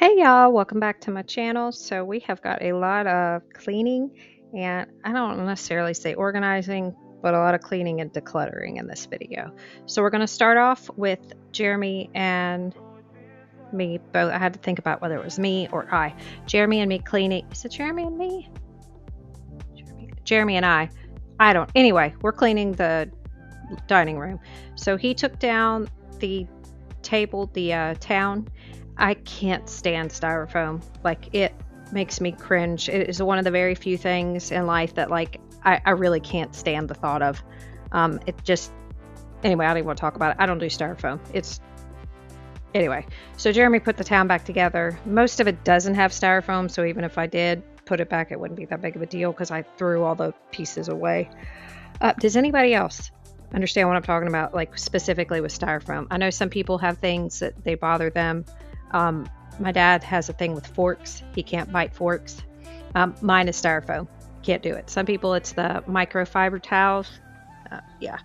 Hey y'all, welcome back to my channel. So we have got a lot of cleaning, and I don't necessarily say organizing, but a lot of cleaning and decluttering in this video. So we're going to start off with Jeremy and me both. I had to think about whether it was me or I. Jeremy and me cleaning. Is it Jeremy and me? Jeremy and I. I don't. Anyway, we're cleaning the dining room. So he took down the table, the town. I can't stand styrofoam. Like, it makes me cringe. It is one of the very few things in life that, like, I really can't stand the thought of. It just, anyway, I don't even want to talk about it. I don't do styrofoam. Anyway. So Jeremy put the town back together. Most of it doesn't have styrofoam, so even if I did put it back, it wouldn't be that big of a deal because I threw all the pieces away. Does anybody else understand what I'm talking about, like specifically with styrofoam? I know some people have things that they bother them. My dad has a thing with forks. He can't bite forks. Mine is styrofoam. Can't do it. Some people, it's the microfiber towels. Yeah.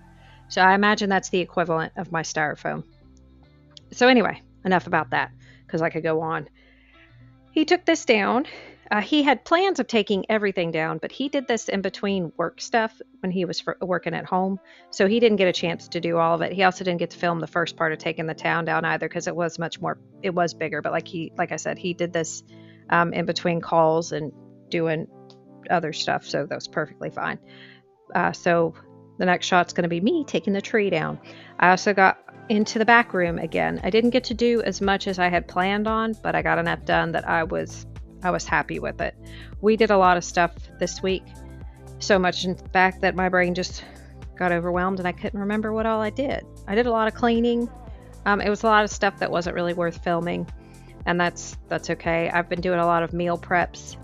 So I imagine that's the equivalent of my styrofoam. So anyway, enough about that because I could go on. He took this down. He had plans of taking everything down, but he did this in between work stuff when he was working at home. So he didn't get a chance to do all of it. He also didn't get to film the first part of taking the town down either because it was bigger. But like I said, he did this in between calls and doing other stuff. So that was perfectly fine. So the next shot's going to be me taking the tree down. I also got into the back room again. I didn't get to do as much as I had planned on, but I got enough done that I was happy with it. We did a lot of stuff this week, so much in fact that my brain just got overwhelmed and I couldn't remember what all I did. I did a lot of cleaning. It was a lot of stuff that wasn't really worth filming, and that's okay. I've been doing a lot of meal preps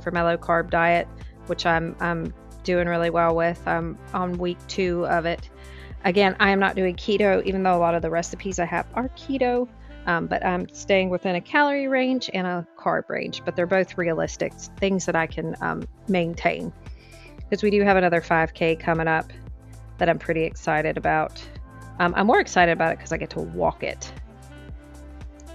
for my low carb diet, which I'm doing really well with. I'm on week 2 of it. Again, I am not doing keto, even though a lot of the recipes I have are keto. But I'm staying within a calorie range and a carb range, but they're both realistic things that I can maintain. Because we do have another 5K coming up that I'm pretty excited about. I'm more excited about it because I get to walk it.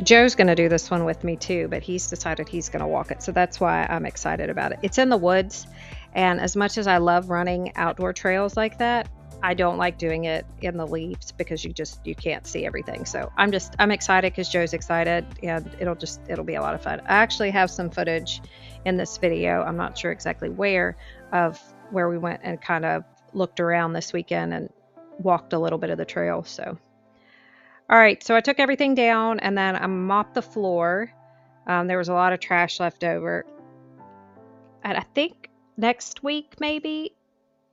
Joe's going to do this one with me too, but he's decided he's going to walk it. So that's why I'm excited about it. It's in the woods. And as much as I love running outdoor trails like that, I don't like doing it in the leaves because you can't see everything. So I'm excited because Joe's excited, and it'll be a lot of fun. I actually have some footage in this video. I'm not sure exactly where we went and kind of looked around this weekend and walked a little bit of the trail. So, all right. So I took everything down and then I mopped the floor. There was a lot of trash left over. And I think next week maybe,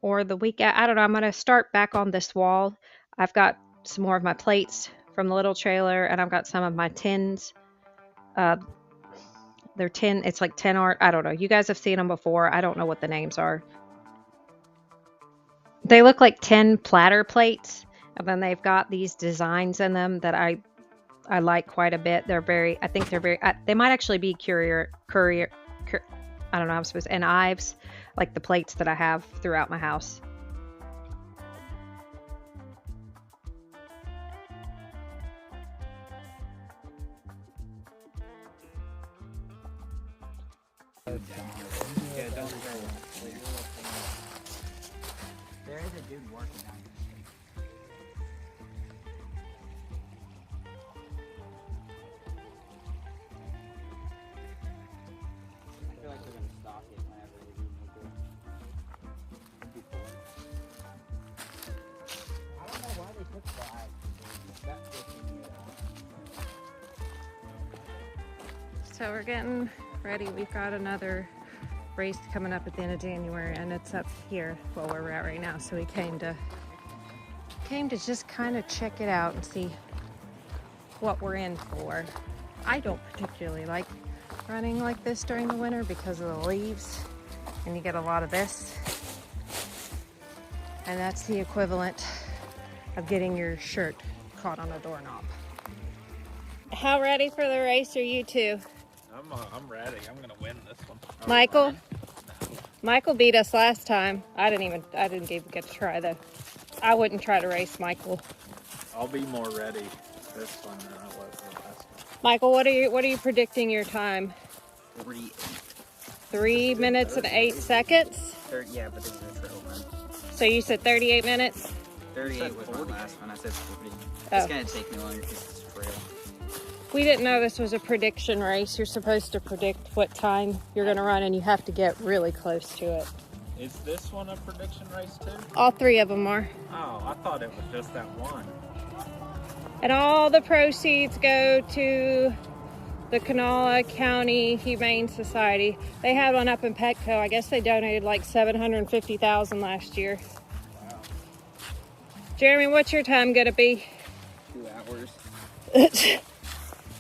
or the week, I don't know, I'm going to start back on this wall. I've got some more of my plates from the little trailer, and I've got some of my tins. They're tin, it's like tin art. I don't know. You guys have seen them before. I don't know what the names are. They look like tin platter plates, and then they've got these designs in them that I like quite a bit. I think they're very, they might actually be I don't know how I'm supposed to, and Ives, like the plates that I have throughout my house. There is a dude working on it. I feel like they're gonna stock it whenever they do make it. It'd be cool. I don't know why they took 5. That's So we're getting ready. We've got another race coming up at the end of January, and it's up here where we're at right now. So we came to just kind of check it out and see what we're in for. I don't particularly like running like this during the winter because of the leaves, and you get a lot of this, and that's the equivalent of getting your shirt caught on a doorknob. How ready for the race are you two? I'm ready. I'm gonna win this one. Michael? Michael beat us last time. I didn't even get to try though. I wouldn't try to race Michael. I'll be more ready this one than I was the last one. Michael, what are you predicting your time? 48. 3 minutes and 8 seconds. Yeah, but this is a trail run. So you said 38 minutes? 38 was my last one. I said 40. Oh. It's gonna take me longer because it's a trail. We didn't know this was a prediction race. You're supposed to predict what time you're going to run, and you have to get really close to it. Is this one a prediction race too? All 3 of them are. Oh, I thought it was just that one. And all the proceeds go to the Kanawha County Humane Society. They had one up in Petco. I guess they donated like $750,000 last year. Wow. Jeremy, what's your time going to be? 2 hours.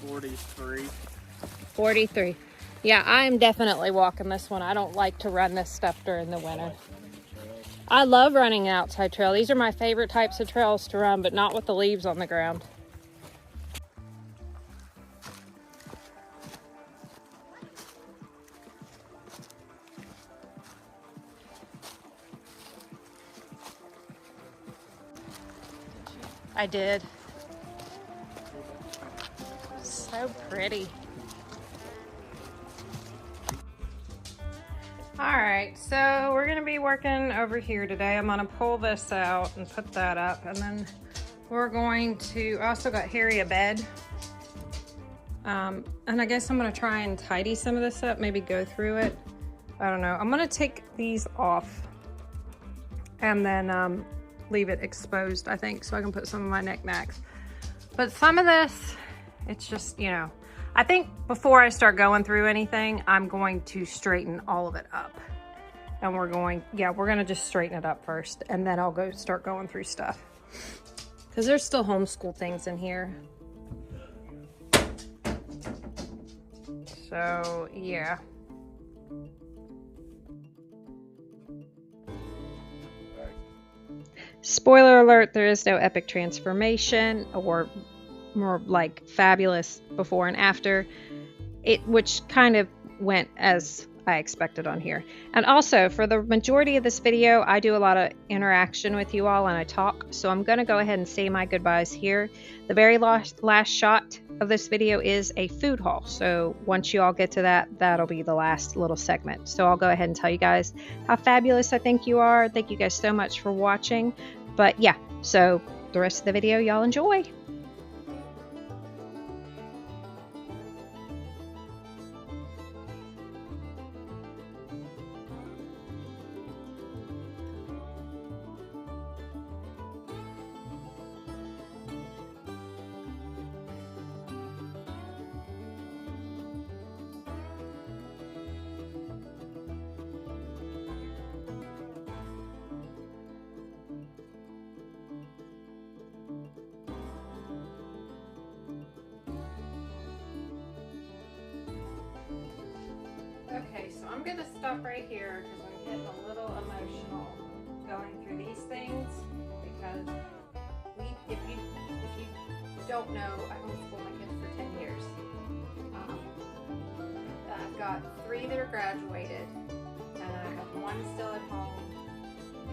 43. 43. Yeah, I'm definitely walking this one. I don't like to run this stuff during the winter. I love running an outside trail. These are my favorite types of trails to run, but not with the leaves on the ground. I did. So pretty. All right, so we're gonna be working over here today. I'm gonna pull this out and put that up, and then we're going to, I also got Harry a bed. And I guess I'm gonna try and tidy some of this up, maybe go through it. I don't know. I'm gonna take these off and then leave it exposed, I think, so I can put some of my knickknacks. But some of this, it's just, you know, I think before I start going through anything, I'm going to straighten all of it up. And we're gonna just straighten it up first, and then I'll start going through stuff. Because there's still homeschool things in here. So, yeah. Spoiler alert, there is no epic transformation or more like fabulous before and after, which kind of went as I expected on here. And also, for the majority of this video, I do a lot of interaction with you all and I talk, so I'm gonna go ahead and say my goodbyes here. The very last shot of this video is a food haul, so once you all get to that, that'll be the last little segment. So I'll go ahead and tell you guys how fabulous I think you are. Thank you guys so much for watching. But yeah, so the rest of the video, y'all enjoy. Okay, so I'm gonna stop right here because I'm getting a little emotional going through these things, because if you don't know, I homeschooled my kids for 10 years. I've got 3 that are graduated, and I have 1 still at home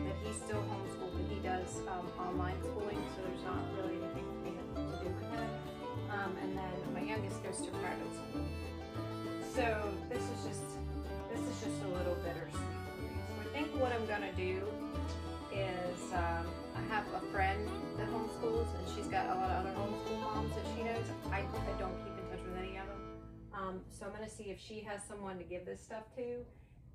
that he's still homeschooled, but he does online schooling, so there's not really anything to do with him. And then my youngest goes to private school. So this is just a little bittersweet for me. So I think what I'm gonna do is I have a friend that homeschools, and she's got a lot of other homeschool moms that she knows. I don't keep in touch with any of them. So I'm gonna see if she has someone to give this stuff to,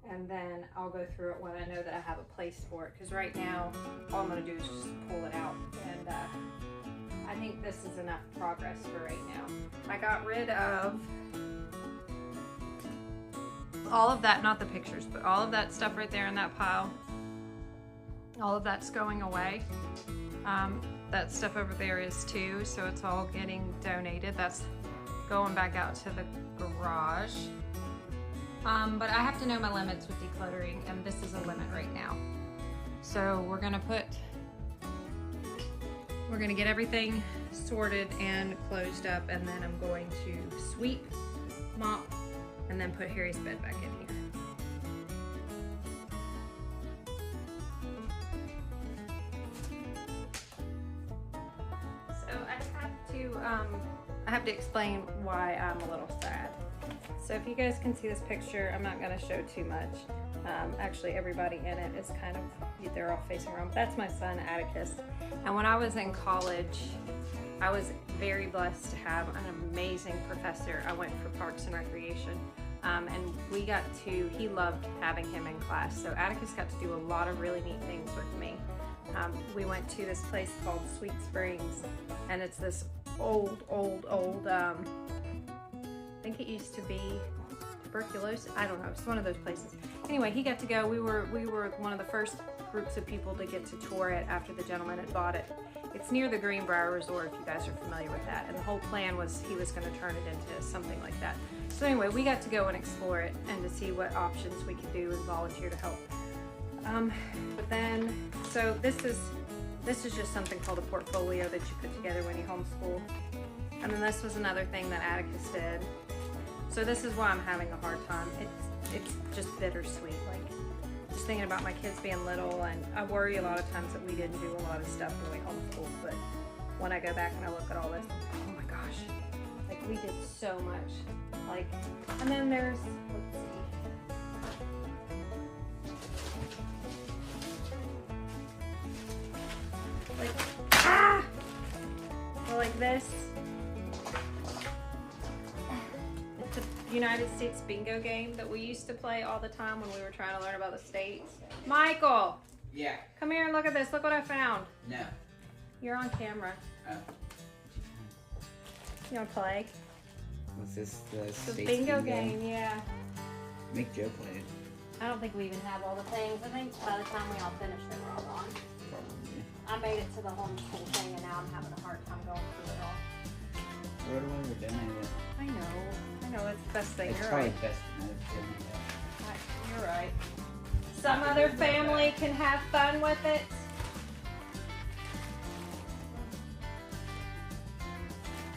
and then I'll go through it when I know that I have a place for it. Because right now, all I'm gonna do is just pull it out, and I think this is enough progress for right now. I got rid of all of that, not the pictures, but all of that stuff right there in that pile. All of that's going away. That stuff over there is too, so it's all getting donated. That's going back out to the garage. But I have to know my limits with decluttering, and this is a limit right now. So we're gonna get everything sorted and closed up, and then I'm going to sweep, mop, and then put Harry's bed back in here. So I have to explain why I'm a little sad. So if you guys can see this picture, I'm not gonna show too much. Actually, everybody in it is kind of, they're all facing around. That's my son, Atticus. And when I was in college, I was very blessed to have an amazing professor. I went for Parks and Recreation. And he loved having him in class. So Atticus got to do a lot of really neat things with me. We went to this place called Sweet Springs, and it's this old, I think it used to be tuberculosis. I don't know, it's one of those places. Anyway, he got to go. We were one of the first groups of people to get to tour it after the gentleman had bought it. It's near the Greenbrier Resort, if you guys are familiar with that. And the whole plan was he was gonna turn it into something like that. So anyway, we got to go and explore it and to see what options we could do and volunteer to help. But then, so this is just something called a portfolio that you put together when you homeschool. And then this was another thing that Atticus did. So this is why I'm having a hard time. It's just bittersweet. Like, just thinking about my kids being little, and I worry a lot of times that we didn't do a lot of stuff when we homeschooled, but when I go back and I look at all this, oh my gosh, like we did so much. Like, and then there's, let's see. Like, well, like this. It's a United States bingo game that we used to play all the time when we were trying to learn about the states. Michael! Yeah. Come here and look at this. Look what I found. No. You're on camera. Oh. You want to play? What's this? It's a bingo game, yeah. Make Joe play it. I don't think we even have all the things. I think by the time we all finish, they were all gone. Probably. I made it to the homeschool thing, and now I'm having a hard time going through it all. Throw it away or donate it. I know. It's the best thing. It's You're probably right. best to donate it. You're right. Some other family can have fun with it.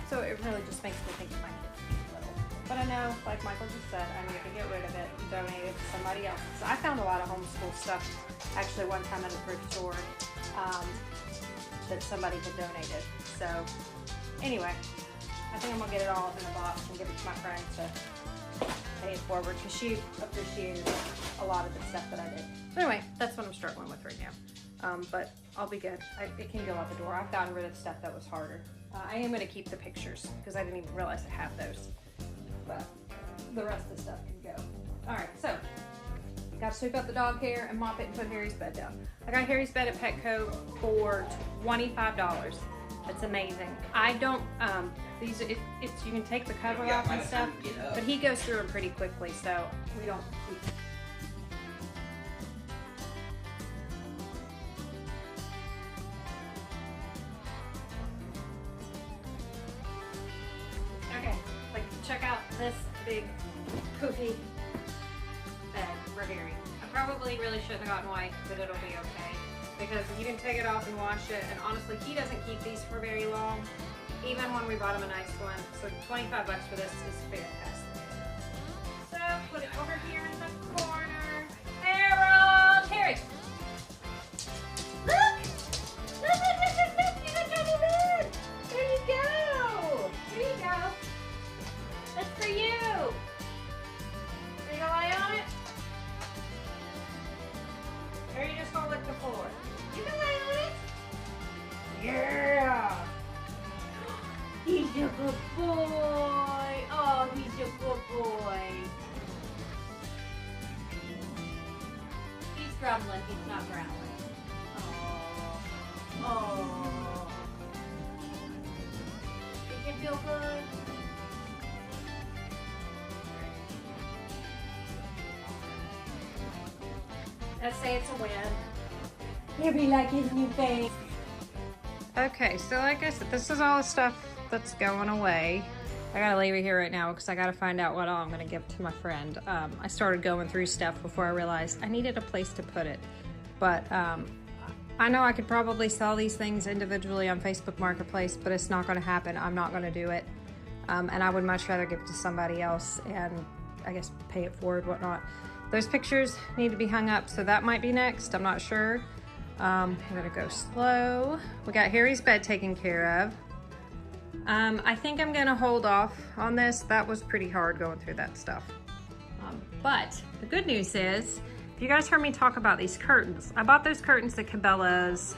So it really just makes me think of my kids being little. But I know, like Michael just said, I need to get rid of it and donate it to somebody else. So I found a lot of homeschool stuff, actually one time at a thrift store, that somebody had donated. So anyway, I think I'm gonna get it all in a box and give it to my friend to pay it forward, because she appreciated a lot of the stuff that I did. So anyway, that's what I'm struggling with right now. But I'll be good. It can go out the door. I've gotten rid of the stuff that was harder. I am gonna keep the pictures because I didn't even realize I have those. But the rest of the stuff can go. All right, so got to sweep up the dog hair and mop it and put Harry's bed down. I got Harry's bed at Petco for $25. That's amazing. I don't, you can take the cover off and stuff, but he goes through them pretty quickly, so we don't keep. Okay, like check out this big poofy bed for Harry. I probably really shouldn't have gotten white, but it'll be okay. Because you can take it off and wash it, and honestly, he doesn't keep these for very long, even when we bought him a nice one. So 25 bucks for this is fantastic. So put it over here in the corner. Harold! Harry! Look! Look, look, look, look, look! You got Johnny Bed! There you go! There you go. That's for you! Are you gonna lay on it? Or are you just gonna lick the floor? You can lay on it. Yeah. He's a good boy. Oh, he's a good boy. He's grumbling. He's not growling. Oh. Oh. Did you feel good? Let's say it's a win. He'll be like his new face. Okay, so like I said, this is all the stuff that's going away. I gotta leave it here right now because I gotta find out what all I'm gonna give to my friend. I started going through stuff before I realized I needed a place to put it. But I know I could probably sell these things individually on Facebook Marketplace, but it's not gonna happen. I'm not gonna do it. And I would much rather give it to somebody else and I guess pay it forward, whatnot. Those pictures need to be hung up, so that might be next. I'm not sure. I'm gonna go slow. We got Harry's bed taken care of. I think I'm gonna hold off on this. That was pretty hard going through that stuff. But the good news is, if you guys heard me talk about these curtains, I bought those curtains at Cabela's,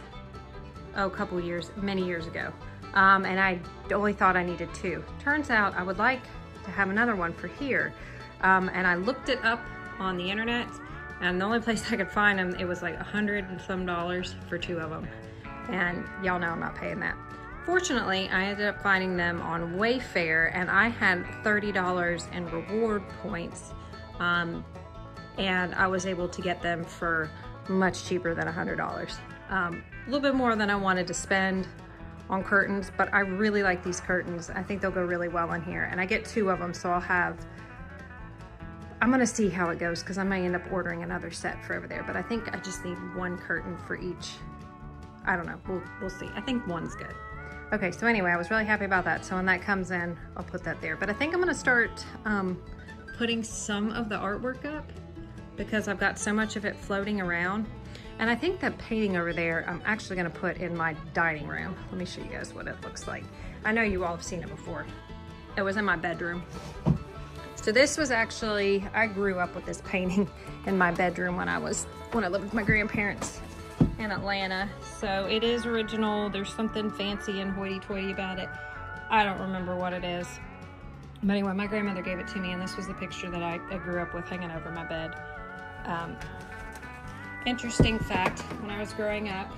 many years ago. And I only thought I needed 2. Turns out I would like to have another one for here. And I looked it up on the internet, and the only place I could find them, it was like $100 and some for 2 of them. And y'all know I'm not paying that. Fortunately, I ended up finding them on Wayfair, and I had $30 in reward points. And I was able to get them for much cheaper than $100. A little bit more than I wanted to spend on curtains, but I really like these curtains. I think they'll go really well in here. And I get 2 of them, so I'm gonna see how it goes, because I might end up ordering another set for over there, but I think I just need 1 curtain for each. I don't know, we'll see. I think 1's good. Okay, so anyway, I was really happy about that. So when that comes in, I'll put that there. But I think I'm gonna start putting some of the artwork up, because I've got so much of it floating around. And I think that painting over there, I'm actually gonna put in my dining room. Let me show you guys what it looks like. I know you all have seen it before. It was in my bedroom. So this was actually, I grew up with this painting in my bedroom when I lived with my grandparents in Atlanta. So it is original. There's something fancy and hoity-toity about it. I don't remember what it is. But anyway, my grandmother gave it to me, and this was the picture that I grew up with hanging over my bed. Interesting fact, when I was growing up,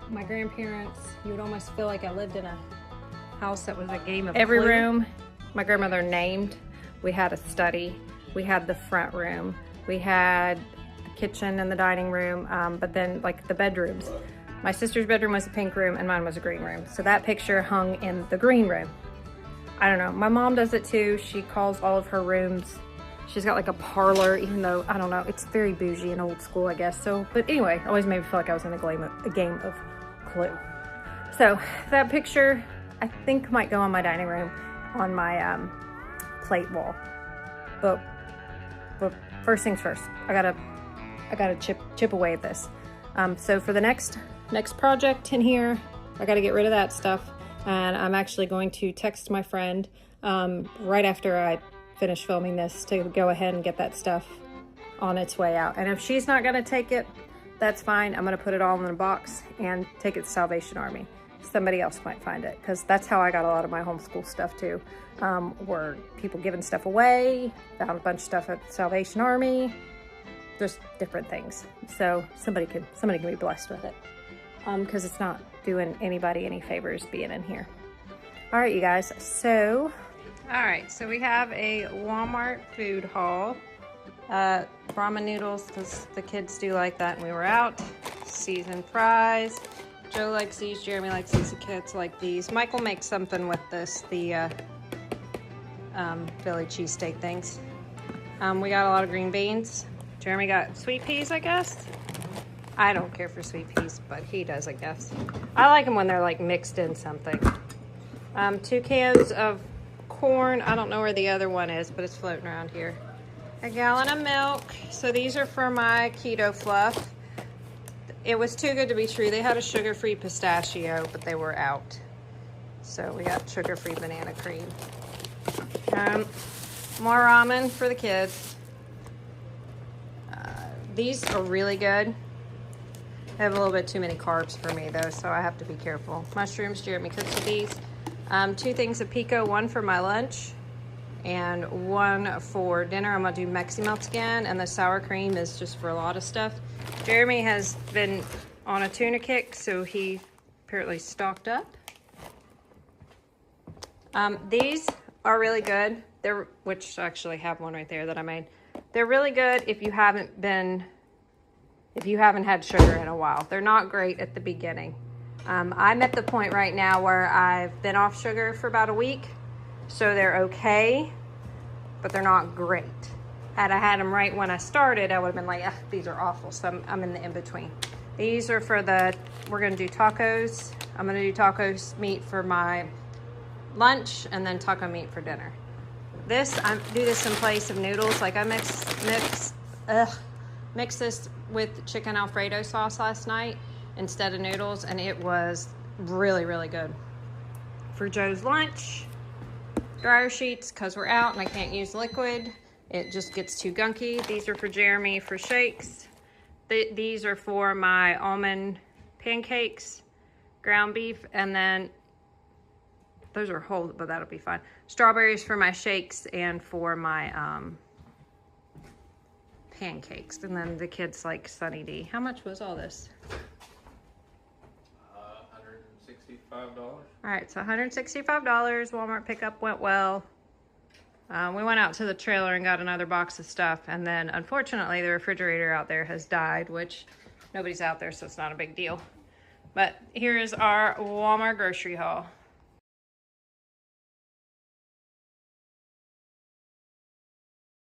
my grandparents, you would almost feel like I lived in a house that was a game of every room my grandmother named. We had a study, we had the front room, we had the kitchen and the dining room, but then like the bedrooms. My sister's bedroom was a pink room and mine was a green room. So that picture hung in the green room. I don't know, my mom does it too. She calls all of her rooms, she's got like a parlor, even though, I don't know, it's very bougie and old school, I guess. So, but anyway, always made me feel like I was in a game of Clue. So that picture, I think might go on my dining room, on my plate wall. But first things first, I gotta chip away at this. So for the next project in here, I gotta get rid of that stuff. And I'm actually going to text my friend right after I finish filming this to go ahead and get that stuff on its way out. And if she's not gonna take it, that's fine. I'm gonna put it all in a box and take it to Salvation Army. Somebody else might find it, because that's how I got a lot of my homeschool stuff too. Were people giving stuff away, found a bunch of stuff at Salvation Army, just different things. So somebody can be blessed with it, because it's not doing anybody any favors being in here. All right, you guys. So, all right. So we have a Walmart food haul. Ramen noodles, because the kids do like that, and we were out. Seasoned fries. Joe likes these, Jeremy likes these, the kids like these. Michael makes something with this, the Philly cheesesteak things. We got a lot of green beans. Jeremy got sweet peas, I guess. I don't care for sweet peas, but he does, I guess. I like them when they're like mixed in something. 2 cans of corn. I don't know where the other one is, but it's floating around here. A gallon of milk. So these are for my keto fluff. It was too good to be true. They had a sugar-free pistachio, but they were out. So we got sugar-free banana cream. More ramen for the kids. These are really good. They have a little bit too many carbs for me though, so I have to be careful. Mushrooms, Jeremy cooks with these. 2 things of pico, 1 for my lunch and 1 for dinner. I'm gonna do Mexi melts again, and the sour cream is just for a lot of stuff. Jeremy has been on a tuna kick, so he apparently stocked up. These are really good. Which I actually have one right there that I made. They're really good if you haven't had sugar in a while. They're not great at the beginning. I'm at the point right now where I've been off sugar for about a week, so they're okay, but they're not great. Had I had them right when I started, I would have been like, these are awful. So I'm in the in-between. These are for we're gonna do tacos. I'm gonna do tacos meat for my lunch and then taco meat for dinner. I do this in place of noodles. Like I mixed this with chicken Alfredo sauce last night instead of noodles, and it was really, really good. for Joe's lunch. Dryer sheets, because we're out and I can't use liquid. It just gets too gunky. These are for Jeremy for shakes. These are for my almond pancakes, ground beef, and then those are whole, but that'll be fine. Strawberries for my shakes and for my pancakes. And then the kids like Sunny D. How much was all this? $165. All right, so $165. Walmart pickup went well. We went out to the trailer and got another box of stuff. And then unfortunately the refrigerator out there has died, which nobody's out there, so it's not a big deal. But here is our Walmart grocery haul.